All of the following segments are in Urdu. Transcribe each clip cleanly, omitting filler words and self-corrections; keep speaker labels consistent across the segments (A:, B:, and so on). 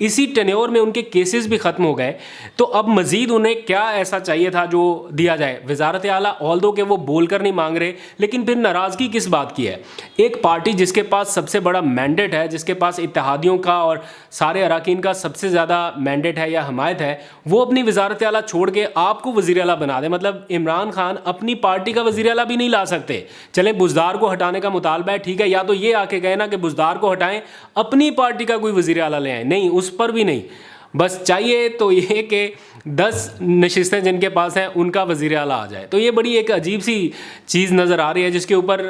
A: اسی ٹینیور میں ان کے کیسز بھی ختم ہو گئے، تو اب مزید انہیں کیا ایسا چاہیے تھا جو دیا جائے؟ وزارت اعلیٰ آلدو کہ وہ بول کر نہیں مانگ رہے، لیکن پھر ناراضگی کس بات کی ہے؟ ایک پارٹی جس کے پاس سب سے بڑا مینڈیٹ ہے، جس کے پاس اتحادیوں کا اور سارے اراکین کا سب سے زیادہ مینڈیٹ ہے یا حمایت ہے، وہ اپنی وزارت اعلیٰ چھوڑ کے آپ کو وزیر اعلیٰ بنا دے۔ مطلب عمران خان اپنی پارٹی کا وزیر اعلیٰ بھی نہیں لا سکتے۔ چلیں بزدار کو ہٹانے کا مطالبہ ہے، ٹھیک ہے، یا تو یہ آ کے کہے نا کہ بزدار کو ہٹائیں، اپنی پارٹی کا کوئی وزیر اعلیٰ لے آئیں، نہیں، اس پر بھی نہیں۔ بس چاہیے تو یہ کہ 10 نشستیں جن کے پاس ہیں ان کا وزیر اعلیٰ آ جائے۔ تو یہ بڑی ایک عجیب سی چیز نظر آ رہی ہے جس کے اوپر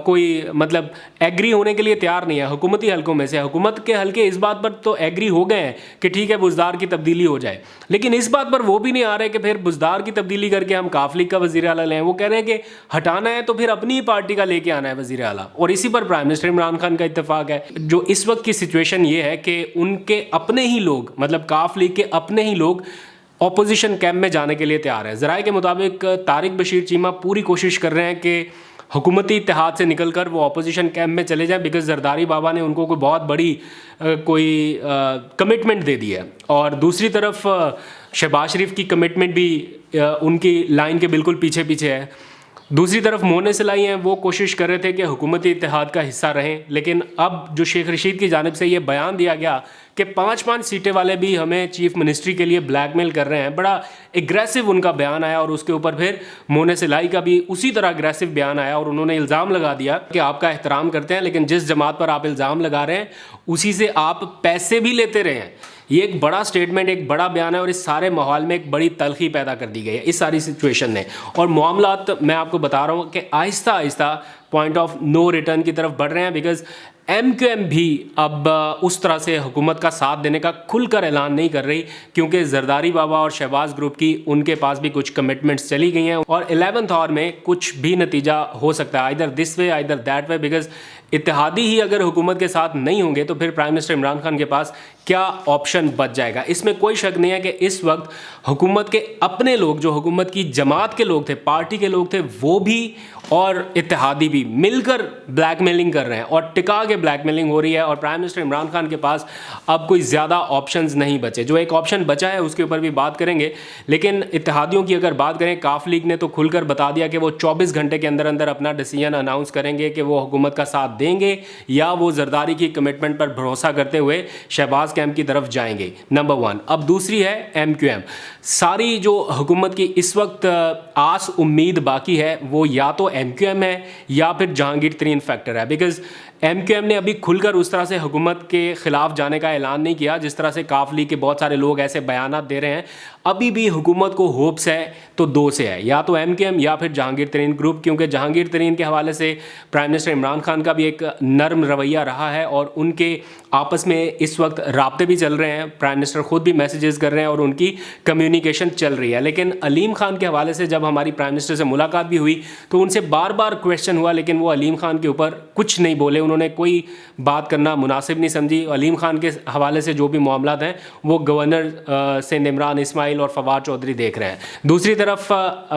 A: کوئی مطلب ایگری ہونے کے لیے تیار نہیں ہے حکومتی حلقوں میں سے۔ حکومت کے حلقے اس بات پر تو ایگری ہو گئے ہیں کہ ٹھیک ہے بزدار کی تبدیلی ہو جائے، لیکن اس بات پر وہ بھی نہیں آ رہے کہ پھر بزدار کی تبدیلی کر کے ہم کاف لیگ کا وزیر اعلیٰ لیں۔ وہ کہہ رہے ہیں کہ ہٹانا ہے تو پھر اپنی پارٹی کا لے کے آنا ہے وزیر اعلیٰ، اور اسی پر پرائم منسٹر عمران خان کا اتفاق ہے۔ جو اس وقت کی سچویشن یہ ہے کہ ان کے اپنے ہی لوگ، مطلب کاف لیگ کے اپنے ہی لوگ اپوزیشن کیمپ میں جانے کے لیے تیار ہے۔ ذرائع کے مطابق طارق بشیر چیمہ پوری کوشش کر رہے ہیں کہ حکومتی اتحاد سے نکل کر وہ اپوزیشن کیمپ میں چلے جائیں، بیکاز زرداری بابا نے ان کو کوئی بہت بڑی کوئی کمٹمنٹ دے دی ہے، اور دوسری طرف شہباز شریف کی کمٹمنٹ بھی ان کی لائن کے بالکل پیچھے پیچھے ہے۔ دوسری طرف مونے سلائی ہیں، وہ کوشش کر رہے تھے کہ حکومتی اتحاد کا حصہ رہیں، لیکن اب جو شیخ رشید کی جانب سے یہ بیان دیا گیا کہ 5 سیٹیں والے بھی ہمیں چیف منسٹری کے لیے بلیک میل کر رہے ہیں، بڑا اگریسو ان کا بیان آیا، اور اس کے اوپر پھر مونے سلائی کا بھی اسی طرح اگریسو بیان آیا، اور انہوں نے الزام لگا دیا کہ آپ کا احترام کرتے ہیں لیکن جس جماعت پر آپ الزام لگا رہے ہیں اسی سے آپ پیسے بھی لیتے رہے ہیں۔ یہ ایک بڑا سٹیٹمنٹ، ایک بڑا بیان ہے، اور اس سارے ماحول میں ایک بڑی تلخی پیدا کر دی گئی ہے اس ساری سچویشن نے، اور معاملات میں آپ کو بتا رہا ہوں کہ آہستہ آہستہ پوائنٹ آف نو ریٹرن کی طرف بڑھ رہے ہیں، بیکاز ایم کیو ایم بھی اب اس طرح سے حکومت کا ساتھ دینے کا کھل کر اعلان نہیں کر رہی، کیونکہ زرداری بابا اور شہباز گروپ کی ان کے پاس بھی کچھ کمٹمنٹس چلی گئی ہیں، اور 11th آور میں کچھ بھی نتیجہ ہو سکتا ہے، either this way either that way, because اتحادی ہی اگر حکومت کے ساتھ نہیں ہوں گے تو پھر پرائم منسٹر عمران خان کے پاس کیا آپشن بچ جائے گا؟ اس میں کوئی شک نہیں ہے کہ اس وقت حکومت کے اپنے لوگ، جو حکومت کی جماعت کے لوگ تھے، پارٹی کے لوگ تھے، وہ بھی اور اتحادی بھی مل کر بلیک میلنگ کر رہے ہیں، اور ٹکا کے بلیک میلنگ ہو رہی ہے، اور پرائم منسٹر عمران خان کے پاس اب کوئی زیادہ آپشنز نہیں بچے۔ جو ایک آپشن بچا ہے اس کے اوپر بھی بات کریں گے، لیکن اتحادیوں کی اگر بات کریں، کاف لیگ نے تو کھل کر بتا دیا کہ وہ 24 گھنٹے کے اندر اندر اپنا ڈیسیژن اناؤنس کریں گے کہ وہ حکومت کا ساتھ دیں گے یا وہ زرداری کی کمٹمنٹ پر بھروسہ کرتے ہوئے شہباز کیمپ کی طرف جائیں گے، نمبر 1۔ اب دوسری ہے ایم کیو ایم۔ ساری جو حکومت کی اس وقت آس امید باقی ہے وہ یا تو ایم کیو ایم ہے یا پھر جہانگیر ترین فیکٹر ہے، بیکاز ایم کیو ایم نے ابھی کھل کر اس طرح سے حکومت کے خلاف جانے کا اعلان نہیں کیا جس طرح سے کاف لیگ کے بہت سارے لوگ ایسے بیانات دے رہے ہیں۔ ابھی بھی حکومت کو ہوپس ہے تو 2 سے ہے، یا تو ایم کیو ایم یا پھر جہانگیر ترین گروپ، کیونکہ جہانگیر ترین کے حوالے سے پرائم منسٹر عمران خان کا بھی ایک نرم رویہ رہا ہے، اور ان کے آپس میں اس وقت رابطے بھی چل رہے ہیں، پرائم منسٹر خود بھی میسیجز کر رہے ہیں اور ان کی کمیونیکیشن چل رہی ہے۔ لیکن علیم خان کے حوالے سے جب ہماری پرائم منسٹر سے ملاقات بھی ہوئی تو ان سے بار بار کویشچن ہوا، لیکن وہ علیم خان کے اوپر کچھ نہیں بولے، انہوں نے کوئی بات کرنا مناسب نہیں سمجھی۔ علیم خان کے حوالے سے جو بھی معاملات ہیں وہ گورنر سندھ عمران اسماعیل اور فواد چودھری دیکھ رہے ہیں۔ دوسری طرف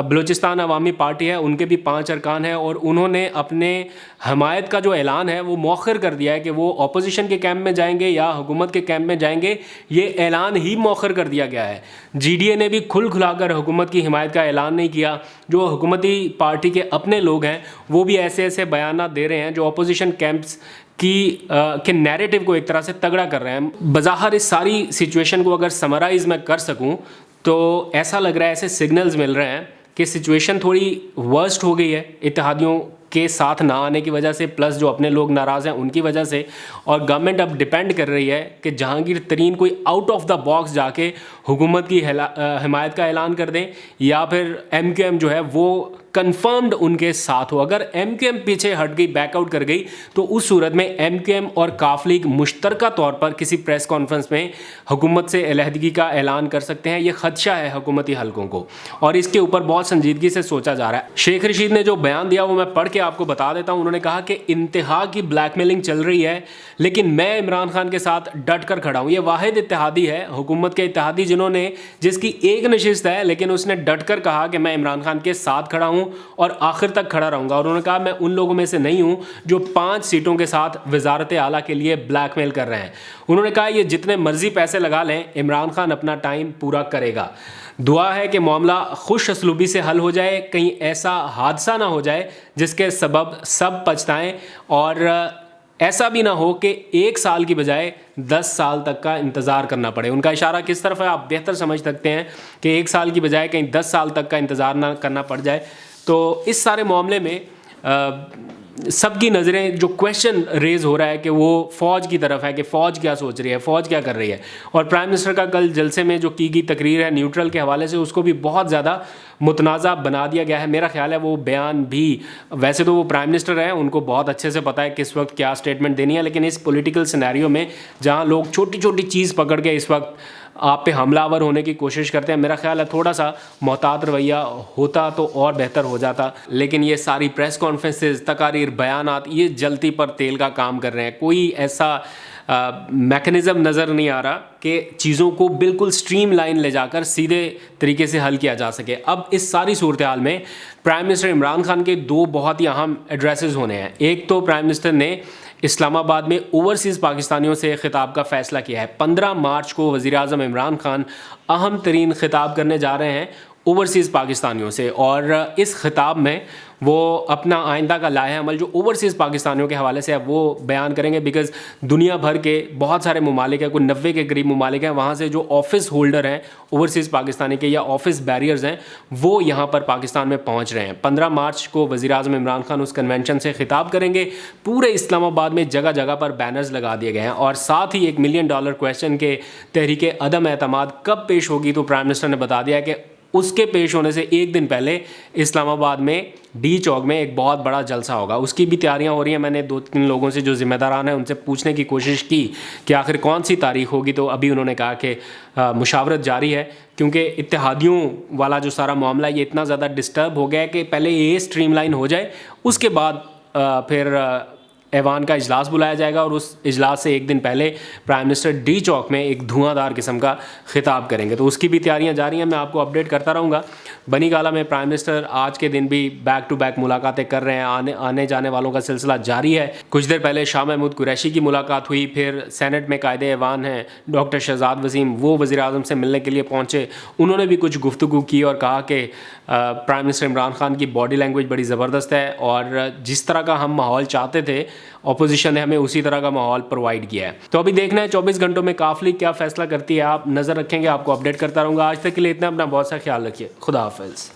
A: بلوچستان عوامی پارٹی ہے، ان کے بھی 5 ارکان ہیں، اور انہوں نے اپنے حمایت کا جو اعلان ہے وہ مؤخر کر دیا ہے کہ وہ اپوزیشن کے کیمپ میں جائیں گے یا حکومت کے کیمپ میں جائیں گے، یہ اعلان ہی مؤخر کر دیا گیا ہے۔ جی ڈی اے نے بھی کھل کھلا کر حکومت کی حمایت کا اعلان نہیں کیا۔ جو حکومتی پارٹی کے اپنے لوگ ہیں وہ بھی ایسے ایسے بیانات دے رہے ہیں جو اپوزیشن کیمپس کے نیریٹو کو ایک طرح سے تگڑا کر رہے ہیں۔ بظاہر اس ساری سچویشن کو اگر سمرائز میں کر سکوں تو ایسا لگ رہا ہے، ایسے سگنلز مل رہے ہیں کہ سچویشن تھوڑی ورسٹ ہو گئی ہے اتحادیوں کے ساتھ نہ آنے کی وجہ سے، پلس جو اپنے لوگ ناراض ہیں ان کی وجہ سے، اور گورنمنٹ اب ڈیپینڈ کر رہی ہے کہ جہانگیر ترین کوئی آؤٹ آف دا باکس جا کے حکومت کی حمایت کا اعلان کر دیں، یا پھر ایم کیو ایم جو ہے وہ کنفرمڈ ان کے ساتھ ہو۔ اگر ایم کیو ایم پیچھے ہٹ گئی، بیک آؤٹ کر گئی، تو اس صورت میں ایم کیو ایم اور کاف لیگ مشترکہ طور پر کسی پریس کانفرنس میں حکومت سے علیحدگی کا اعلان کر سکتے ہیں۔ یہ خدشہ ہے حکومتی حلقوں کو، اور اس کے اوپر بہت سنجیدگی سے سوچا جا رہا ہے۔ شیخ رشید نے جو بیان دیا وہ میں پڑھ کے آپ کو بتا دیتا ہوں۔ انہوں نے کہا کہ انتہا کی بلیک میلنگ چل رہی ہے، لیکن میں عمران خان کے ساتھ ڈٹ کر کھڑا ہوں۔ یہ واحد اتحادی ہے حکومت کے اتحادی جس کی ایک نشست ہے، لیکن اس نے ڈٹ کر کہا کہ میں عمران خان کے ساتھ کھڑا ہوں، اور آخر تک کھڑا رہوں گا. اور انہوں نے کہا میں ان لوگوں میں سے نہیں ہوں جو 5 سیٹوں کے ساتھ وزارت اعلیٰ کے لیے بلیک میل کر رہے ہیں. انہوں نے کہا یہ جتنے مرضی پیسے لگا لیں عمران خان اپنا ٹائم پورا کرے گا. دعا ہے کہ معاملہ خوش اسلوبی سے حل ہو جائے, کہیں ایسا حادثہ نہ ہو جائے جس کے سبب سب پچھتائیں, اور ایسا بھی نہ ہو کہ 1 سال کی بجائے 10 سال تک کا انتظار کرنا پڑے. ان کا اشارہ کس طرف ہے آپ بہتر سمجھ سکتے ہیں کہ 1 سال کی بجائے کہیں 10 سال تک کا انتظار نہ کرنا پڑ جائے. تو اس سارے معاملے میں سب کی نظریں جو کویشچن ریز ہو رہا ہے کہ وہ فوج کی طرف ہے کہ فوج کیا سوچ رہی ہے, فوج کیا کر رہی ہے. اور پرائم منسٹر کا کل جلسے میں جو کی گئی تقریر ہے نیوٹرل کے حوالے سے, اس کو بھی بہت زیادہ متنازع بنا دیا گیا ہے. میرا خیال ہے وہ بیان بھی, ویسے تو وہ پرائم منسٹر ہیں, ان کو بہت اچھے سے پتہ ہے کس وقت کیا اسٹیٹمنٹ دینی ہے, لیکن اس پولیٹیکل سینیریو میں جہاں لوگ چھوٹی چھوٹی چیز پکڑ کے اس وقت آپ پہ حملہ آور ہونے کی کوشش کرتے ہیں, میرا خیال ہے تھوڑا سا محتاط رویہ ہوتا تو اور بہتر ہو جاتا. لیکن یہ ساری پریس کانفرنسز, تقاریر, بیانات, یہ جلتی پر تیل کا کام کر رہے ہیں. کوئی ایسا میکنزم نظر نہیں آ رہا کہ چیزوں کو بالکل سٹریم لائن لے جا کر سیدھے طریقے سے حل کیا جا سکے. اب اس ساری صورتحال میں پرائم منسٹر عمران خان کے 2 بہت ہی اہم ایڈریسز ہونے ہیں. ایک تو پرائم منسٹر نے اسلام آباد میں اوورسیز پاکستانیوں سے خطاب کا فیصلہ کیا ہے. 15 مارچ کو وزیر اعظم عمران خان اہم ترین خطاب کرنے جا رہے ہیں اوورسیز پاکستانیوں سے, اور اس خطاب میں وہ اپنا آئندہ کا لائحہ عمل جو اوورسیز پاکستانیوں کے حوالے سے ہے وہ بیان کریں گے. بیکاز دنیا بھر کے بہت سارے ممالک ہیں, کوئی 90 کے قریب ممالک ہیں, وہاں سے جو آفس ہولڈر ہیں اوورسیز پاکستانی کے یا آفس بیریئرز ہیں وہ یہاں پر پاکستان میں پہنچ رہے ہیں. 15 مارچ کو وزیر اعظم عمران خان اس کنونشن سے خطاب کریں گے. پورے اسلام آباد میں جگہ جگہ پر بینرز لگا دیے گئے ہیں, اور ساتھ ہی $1 ملین کویشچن کے تحریک عدم اعتماد کب پیش ہوگی تو پرائم منسٹر نے بتا دیا کہ اس کے پیش ہونے سے 1 دن پہلے اسلام آباد میں ڈی چوک میں ایک بہت بڑا جلسہ ہوگا. اس کی بھی تیاریاں ہو رہی ہیں. میں نے 2-3 لوگوں سے جو ذمہ داران ہیں ان سے پوچھنے کی کوشش کی کہ آخر کون سی تاریخ ہوگی, تو ابھی انہوں نے کہا کہ مشاورت جاری ہے, کیونکہ اتحادیوں والا جو سارا معاملہ یہ اتنا زیادہ ڈسٹرب ہو گیا ہے کہ پہلے یہ سٹریم لائن ہو جائے, اس کے بعد پھر ایوان کا اجلاس بلایا جائے گا, اور اس اجلاس سے 1 دن پہلے پرائم منسٹر ڈی چوک میں ایک دھواں دار قسم کا خطاب کریں گے. تو اس کی بھی تیاریاں جاری ہیں, میں آپ کو اپڈیٹ کرتا رہوں گا. بنی گالہ میں پرائم منسٹر آج کے دن بھی بیک ٹو بیک ملاقاتیں کر رہے ہیں, آنے جانے والوں کا سلسلہ جاری ہے. کچھ دیر پہلے شاہ محمود قریشی کی ملاقات ہوئی, پھر سینٹ میں قائد ایوان ہیں ڈاکٹر شہزاد وسیم, وہ وزیر اعظم سے ملنے کے لیے پہنچے. انہوں نے بھی کچھ گفتگو کی اور کہا کہ پرائم منسٹر عمران خان کی باڈی لینگویج بڑی زبردست ہے, اور جس طرح کا ہم ماحول چاہتے تھے اپوزیشن نے ہمیں اسی طرح کا ماحول پرووائڈ کیا ہے. تو ابھی دیکھنا ہے 24 گھنٹوں میں کاف لیگ کیا فیصلہ کرتی ہے. آپ نظر رکھیں گے, آپ کو اپڈیٹ کرتا رہوں گا. آج تک کے لیے اتنا, اپنا بہت سا خیال رکھیے. خدا حافظ.